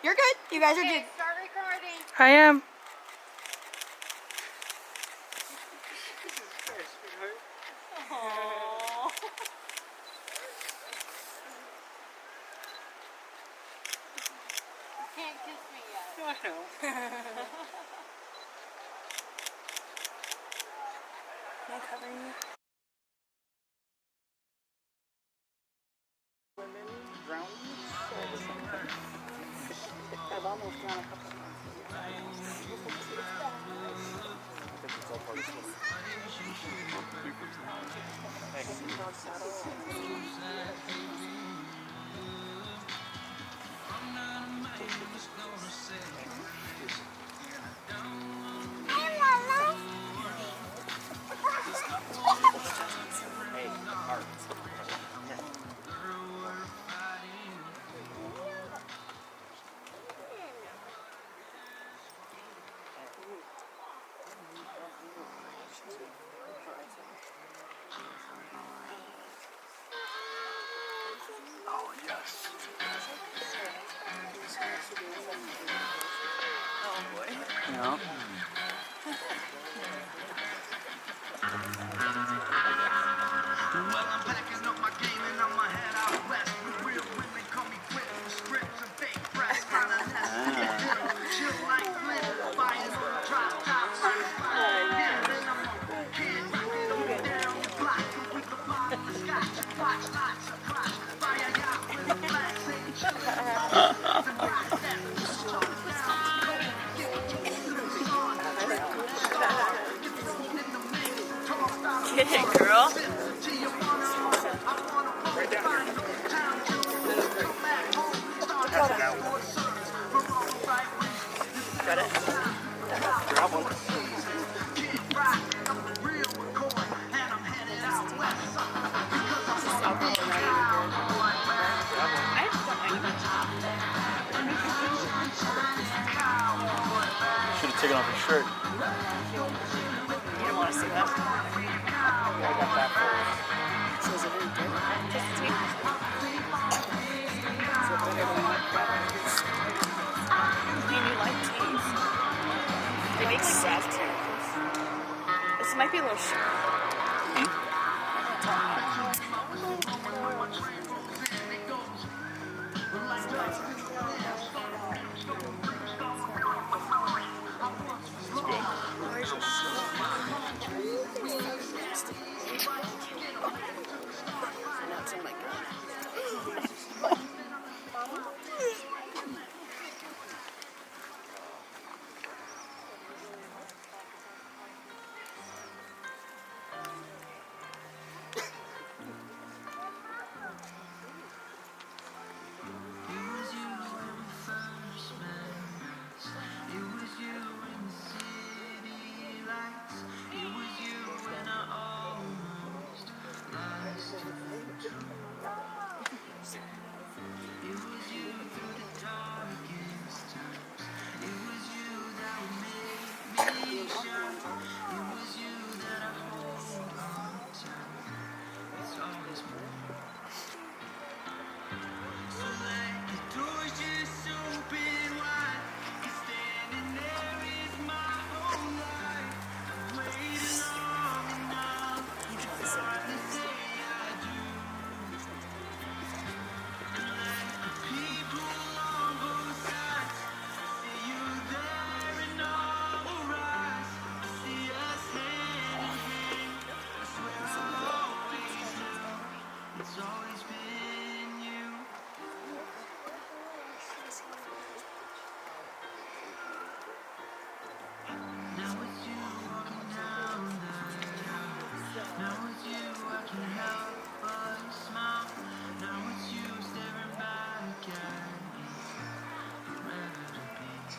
You're good. You guys are good. Start recording. I am. Aww. You can't kiss me yet. I know. Am I covering you? I've almost drawn a couple of No. Well, I'm packing up my game and I'ma head out west. Real women call me quick with scripts and fake press. Kinda less. Chill like Flint, buying on the drop top. Yeah, then I'm a kid, rocking on down the block. With the bottle of scotch, watch lots of crotch. Buy a yacht with a flag saying chill. And rock that. Shut down. Get it, girl. Got it? Grab one. Should have taken off your shirt. You don't want to see that. Yeah, I got that for So is it really good? Just take it. So better than what? Do you like teas? They make soft tea. This might be a little sharp.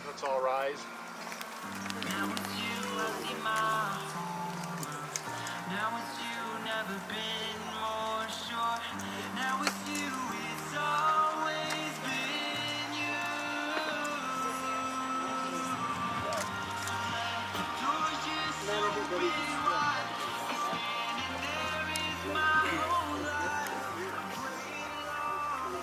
Let's all rise. Now with you, I'll be my home. Now with you, never been more sure. Now with you, it's always been you. The door's just open wide. You're standing there is my whole life. I pray it all.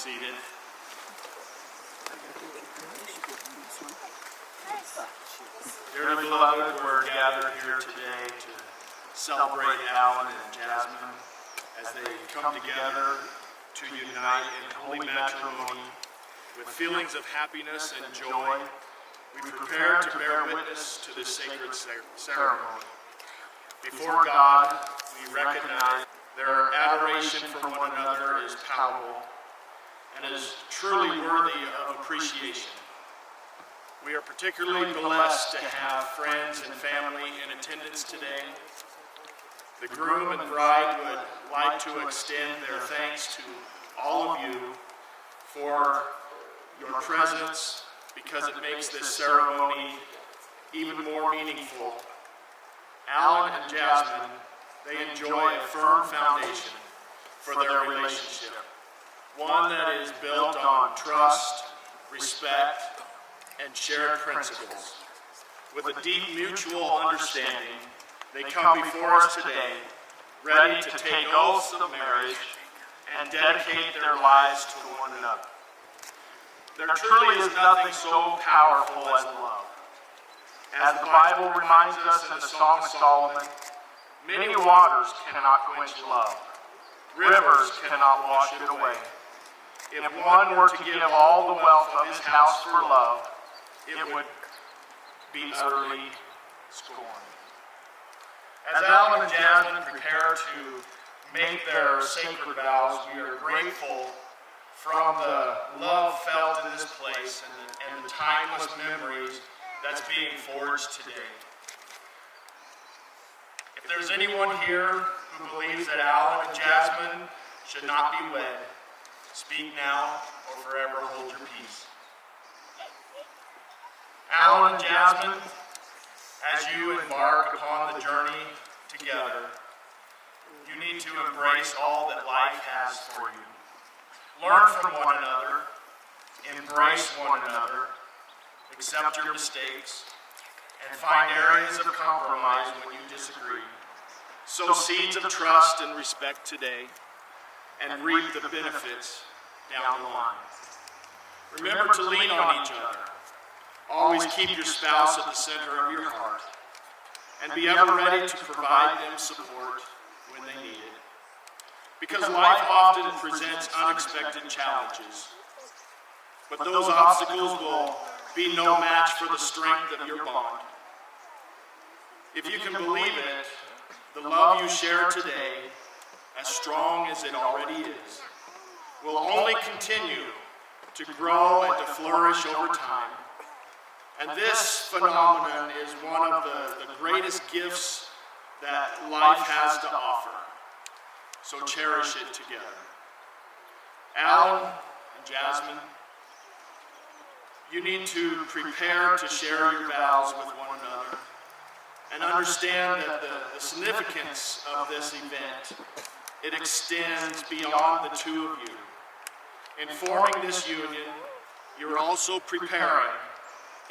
seated. Dearly beloved, we're gathered here today to celebrate Alan and Jasmine as they come together to unite in holy matrimony with feelings of happiness and joy. We prepare to bear witness to this sacred ceremony. Before God, we recognize their adoration for one another is palpable and is truly worthy of appreciation. We are particularly blessed to have friends and family in attendance today. The groom and bride would like to extend their thanks to all of you for your presence because it makes this ceremony even more meaningful. Alan and Jasmine, they enjoy a firm foundation for their relationship, one that is built on trust, respect, and shared principles. With a deep mutual understanding, they come before us today, ready to take oaths of marriage and dedicate their lives to one another. There truly is nothing so powerful as love. As the Bible reminds us in the Song of Solomon, many waters cannot quench love. Rivers cannot wash it away. If one were to give all the wealth of his house for love, it would be utterly scorned. As Alan and Jasmine prepare to make their sacred vows, we are grateful from the love felt in this place and the timeless memories that's being forged today. If there's anyone here who believes that Alan and Jasmine should not be wed, speak now or forever hold your peace. Alan and Jasmine, as you embark upon the journey together, you need to embrace all that life has for you. Learn from one another, embrace one another, accept your mistakes, and find areas of compromise when you disagree. Sow seeds of trust and respect today, and reap the benefits down the line. Remember to lean on each other. Always keep your spouse at the center of your heart, and be ever ready to provide them support when they need it. Because life often presents unexpected challenges, but those obstacles will be no match for the strength of your bond. If you can believe it, the love you share today, as strong as it already is, will only continue to grow and to flourish over time. And this phenomenon is one of the greatest gifts that life has to offer. So cherish it together. Alan and Jasmine, you need to prepare to share your vows with one another and understand that the significance of this event, it extends beyond the two of you. In forming this union, you are also preparing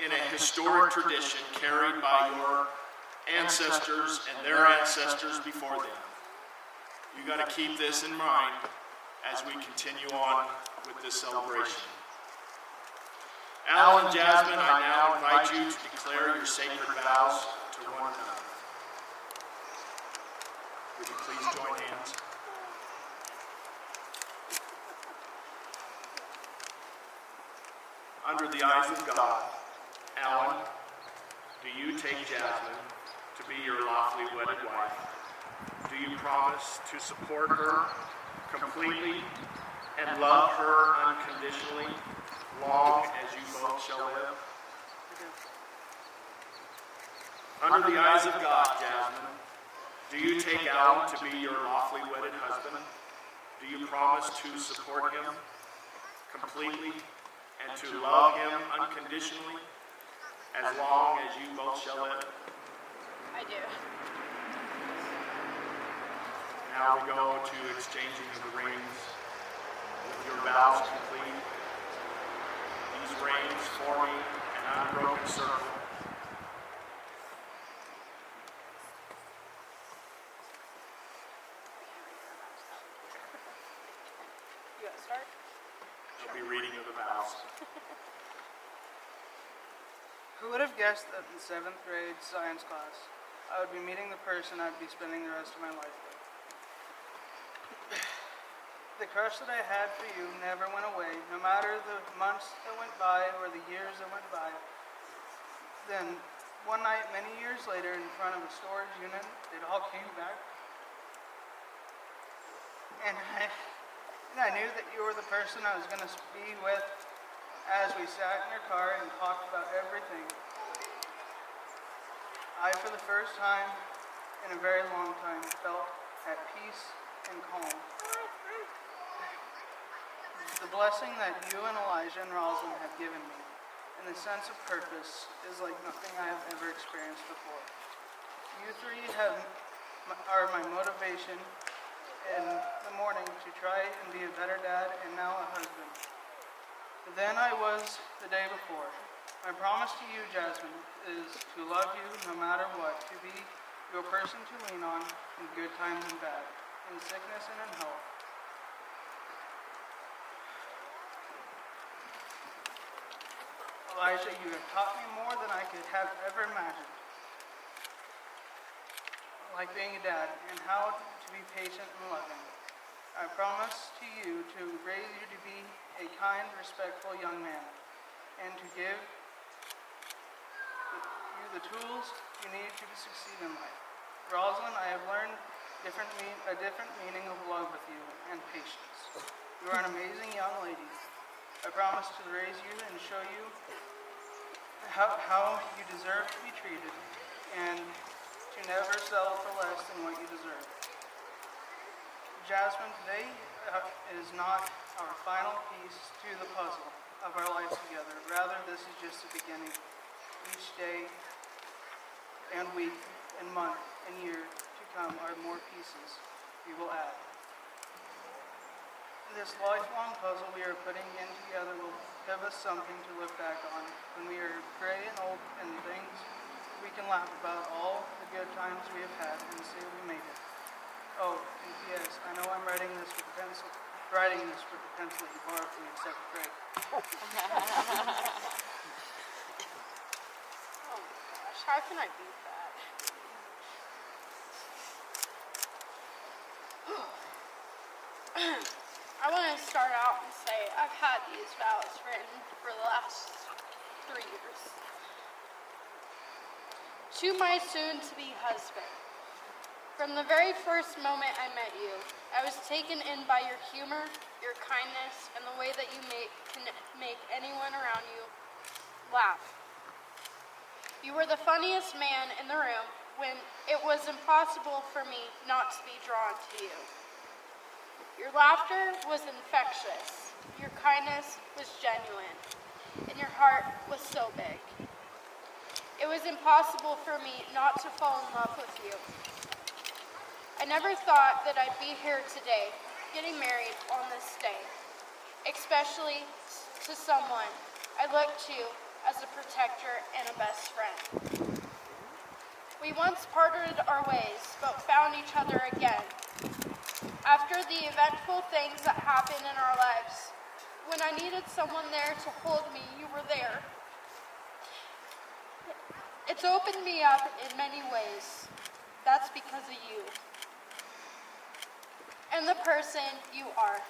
in a historic tradition carried by your ancestors and their ancestors before them. You got to keep this in mind as we continue on with this celebration. Alan and Jasmine, I now invite you to declare your sacred vows to one another. Would you please join hands? Under the eyes of God, Alan, do you take Jasmine to be your lawfully wedded wife? Do you promise to support her completely and love her unconditionally, long as you both shall live? Under the eyes of God, Jasmine, do you take Alan to be your lawfully wedded husband? Do you promise to support him completely and to love him unconditionally, as long as you both shall live? I do. Now we go to exchanging of the rings. With your vows complete, these rings forming an unbroken circle. You want to start? There'll be reading of the vows. Who would have guessed that in 7th grade science class, I would be meeting the person I'd be spending the rest of my life with? The crush that I had for you never went away, no matter the months that went by or the years that went by. Then, one night many years later, in front of a storage unit, it all came back. And I knew that you were the person I was going to be with as we sat in your car and talked about everything. I, for the first time in a very long time, felt at peace and calm. The blessing that you and Elijah and Rosalind have given me, and the sense of purpose, is like nothing I have ever experienced before. You three are my motivation in the morning to try and be a better dad and now a husband than I was the day before. My promise to you, Jasmine, is to love you no matter what, to be your person to lean on in good times and bad, in sickness and in health. Elijah, you have taught me more than I could have ever imagined, like being a dad and how to be patient and loving. I promise to you to raise you to be a kind, respectful young man and to give you the tools you need to succeed in life. Rosalind, I have learned a different meaning of love with you and patience. You are an amazing young lady. I promise to raise you and show you how you deserve to be treated and to never settle for less than what you deserve. Jasmine, today is not our final piece to the puzzle of our lives together. Rather, this is just the beginning. Each day and week and month and year to come are more pieces we will add. This lifelong puzzle we are putting in together will give us something to look back on when we are gray and old, and things we can laugh about all the good times we have had and say we made it. Oh, and P.S. I know I'm writing this with the pencil that you borrowed from me in 7th grade. Oh my gosh, how can I beat that? I want to start out and say I've had these vows written for the last 3 years. To my soon-to-be husband. From the very first moment I met you, I was taken in by your humor, your kindness, and the way that you can make anyone around you laugh. You were the funniest man in the room when it was impossible for me not to be drawn to you. Your laughter was infectious, your kindness was genuine, and your heart was so big. It was impossible for me not to fall in love with you. I never thought that I'd be here today, getting married on this day, especially to someone I look to as a protector and a best friend. We once parted our ways, but found each other again. After the eventful things that happened in our lives, when I needed someone there to hold me, you were there. It's opened me up in many ways. That's because of you. And the person you are.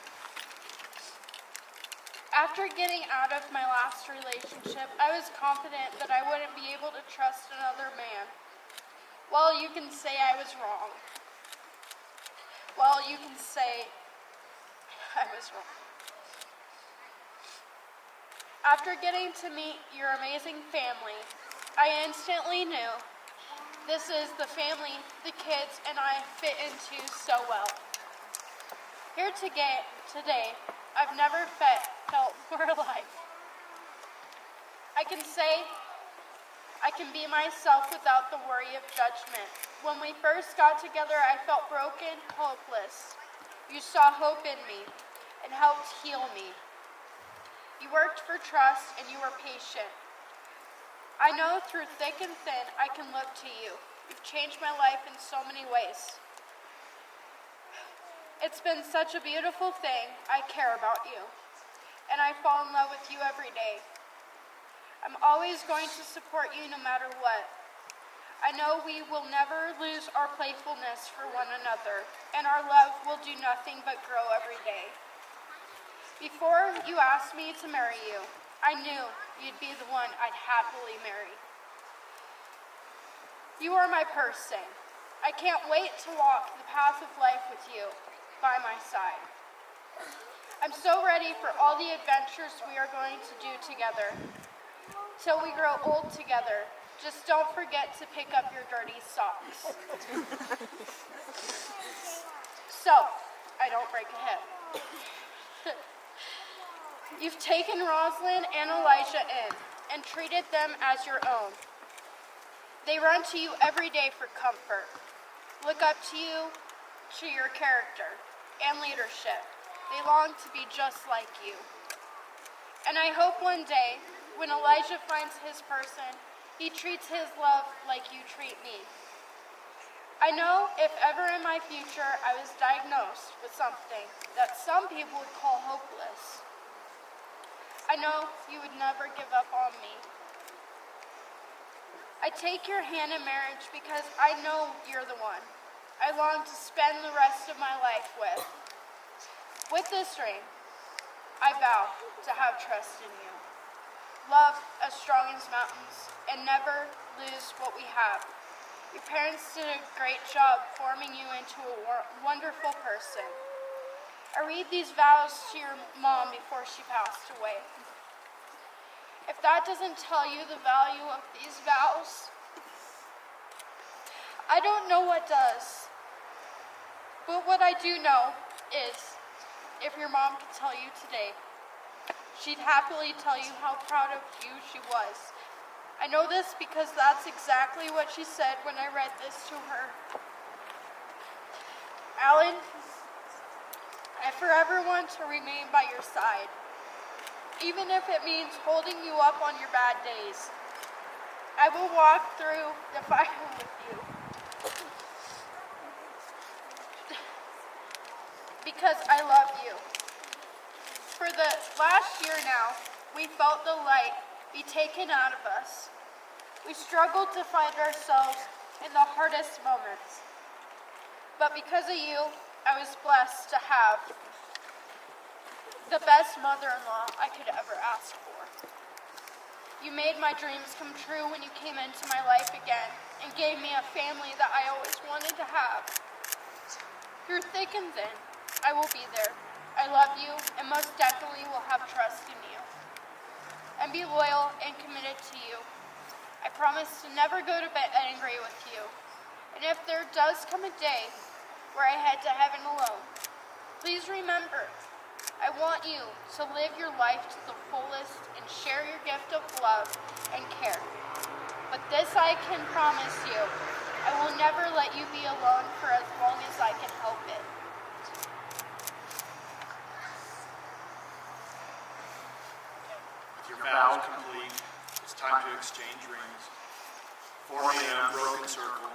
After getting out of my last relationship, I was confident that I wouldn't be able to trust another man. Well, you can say I was wrong. Well, you can say I was wrong. After getting to meet your amazing family, I instantly knew this is the family the kids and I fit into so well. Here today, I've never felt more alive. I can say I can be myself without the worry of judgment. When we first got together, I felt broken, hopeless. You saw hope in me and helped heal me. You worked for trust and you were patient. I know through thick and thin, I can look to you. You've changed my life in so many ways. It's been such a beautiful thing. I care about you. and I fall in love with you every day. I'm always going to support you no matter what. I know we will never lose our playfulness for one another, and our love will do nothing but grow every day. Before you asked me to marry you, I knew you'd be the one I'd happily marry. You are my person. I can't wait to walk the path of life with you by my side. I'm so ready for all the adventures we are going to do together. Till we grow old together. Just don't forget to pick up your dirty socks. So, I don't break a hip. You've taken Rosalind and Elijah in and treated them as your own. They run to you every day for comfort, look up to you, to your character and leadership. They long to be just like you. And I hope one day, when Elijah finds his person, he treats his love like you treat me. I know if ever in my future I was diagnosed with something that some people would call hopeless, I know you would never give up on me. I take your hand in marriage because I know you're the one I long to spend the rest of my life with. With this ring, I vow to have trust in you, love as strong as mountains, and never lose what we have. Your parents did a great job forming you into a wonderful person. I read these vows to your mom before she passed away. If that doesn't tell you the value of these vows, I don't know what does. But what I do know is, if your mom could tell you today, she'd happily tell you how proud of you she was. I know this because that's exactly what she said when I read this to her. Alan, I forever want to remain by your side, even if it means holding you up on your bad days. I will walk through the fire with you. Because I love you. For the last year now, we felt the light be taken out of us. We struggled to find ourselves in the hardest moments. But because of you, I was blessed to have the best mother-in-law I could ever ask for. You made my dreams come true when you came into my life again and gave me a family that I always wanted to have. Through thick and thin, I will be there. I love you and most definitely will have trust in you and be loyal and committed to you. I promise to never go to bed angry with you. And if there does come a day where I head to heaven alone, please remember, I want you to live your life to the fullest and share your gift of love and care. But this I can promise you, I will never let you be alone for as long as I can help it. With your vows complete, it's time to exchange rings. Forming an unbroken circle,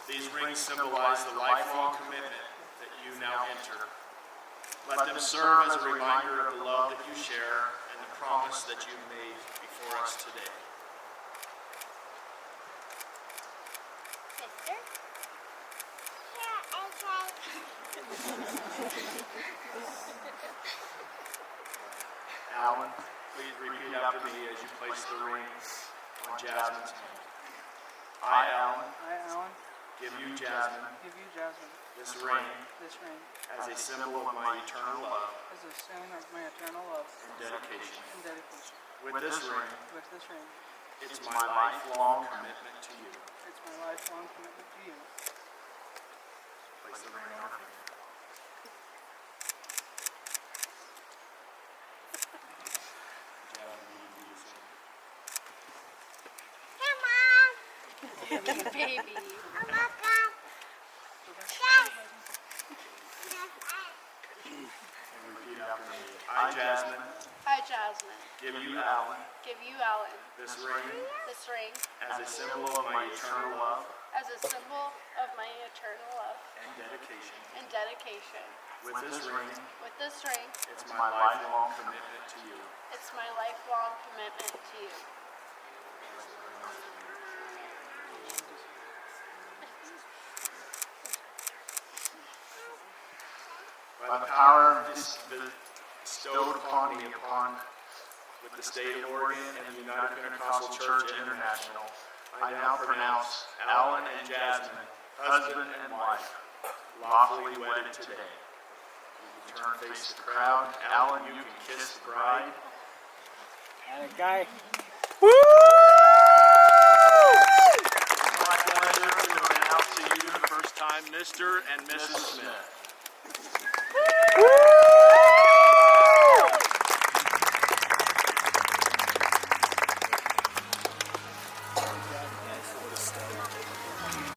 these rings symbolize the lifelong commitment that you now enter. Let them serve as a reminder of the love that you share and the promise that you made before us today. Sister? Alan, please repeat after me as you place the ring on Jasmine's hand. I, Alan, give you, Jasmine, this ring as a symbol of my eternal love and dedication. With this ring, it's my lifelong commitment to you. Place the ring on her finger. Baby. And repeat after me. I, Jasmine, Hi, Jasmine. give you, Alan, Give you, Alan, this ring this ring as a symbol of my eternal love as a symbol of of my eternal love and and dedication. with this ring, With this ring, it's my lifelong commitment to you. it's my lifelong commitment to you. By the power bestowed upon me with the state of Oregon and the United Pentecostal Church International, I now pronounce Alan and Jasmine, husband and wife, lawfully wedded today. You can turn face to the crowd. Alan, you can kiss the bride. And a guy. It's my pleasure to announce to you the first time Mr. and Mrs. Smith.